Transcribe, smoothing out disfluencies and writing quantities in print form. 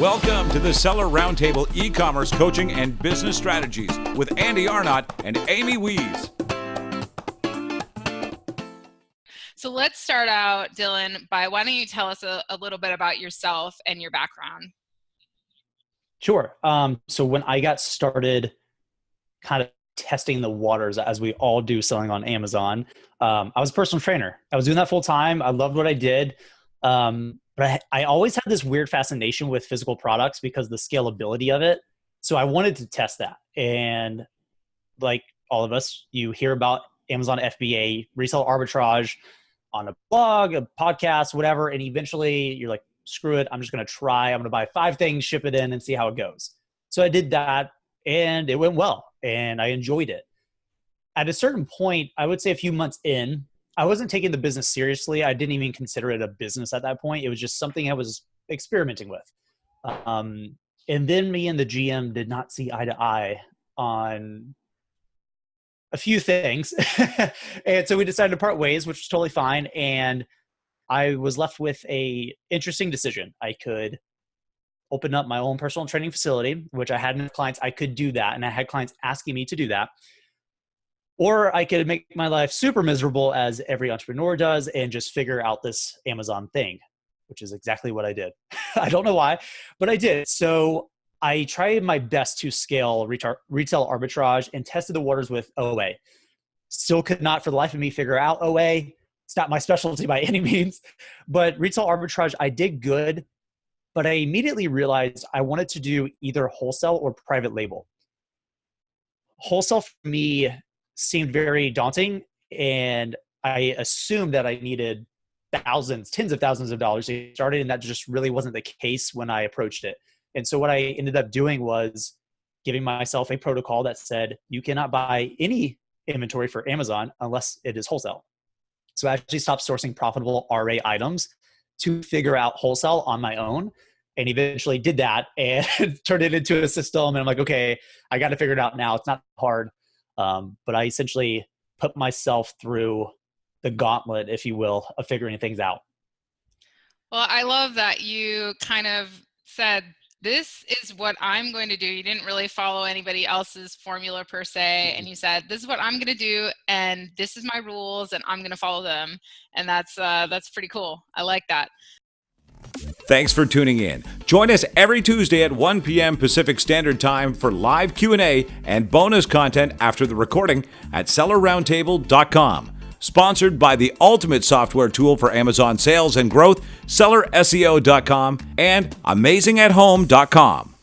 Welcome to the Seller Roundtable e-commerce coaching and business strategies with Andy Arnott and Amy Wees. So let's start out, Dylan, by why don't you tell us a little bit about yourself and your background? Sure. So when I got started kind of testing the waters, as we all do selling on Amazon, I was a personal trainer. I was doing that full time. I loved what I did. But I always had this weird fascination with physical products because the scalability of it. So I wanted to test that. And like all of us, you hear about Amazon FBA, resale arbitrage on a blog, a podcast, whatever. And eventually you're like, screw it. I'm just going to try. I'm going to buy 5 things, ship it in and see how it goes. So I did that and it went well and I enjoyed it. At a certain point, I would say a few months in, I wasn't taking the business seriously. I didn't even consider it a business at that point. It was just something I was experimenting with. And then me and the GM did not see eye to eye on a few things. And so we decided to part ways, which was totally fine. And I was left with a interesting decision. I could open up my own personal training facility, which I had enough clients. I could do that. And I had clients asking me to do that. Or I could make my life super miserable as every entrepreneur does and just figure out this Amazon thing, which is exactly what I did. I don't know why, but I did. So I tried my best to scale retail arbitrage and tested the waters with OA. Still could not for the life of me figure out OA. It's not my specialty by any means, but retail arbitrage, I did good, but I immediately realized I wanted to do either wholesale or private label. Wholesale for me seemed very daunting, and I assumed that I needed thousands, tens of thousands of dollars to get started, and that just really wasn't the case when I approached it. And so what I ended up doing was giving myself a protocol that said, you cannot buy any inventory for Amazon unless it is wholesale. So I actually stopped sourcing profitable RA items to figure out wholesale on my own, and eventually did that and turned it into a system. And I'm like, okay, I got to figure it out now. It's not hard. But I essentially put myself through the gauntlet, if you will, of figuring things out. Well, I love that you kind of said, this is what I'm going to do. You didn't really follow anybody else's formula per se. And you said, this is what I'm going to do. And this is my rules and I'm going to follow them. And that's pretty cool. I like that. Thanks for tuning in. Join us every Tuesday at 1 p.m. Pacific Standard Time for live Q&A and bonus content after the recording at SellerRoundtable.com. Sponsored by the ultimate software tool for Amazon sales and growth, SellerSEO.com and AmazingAtHome.com.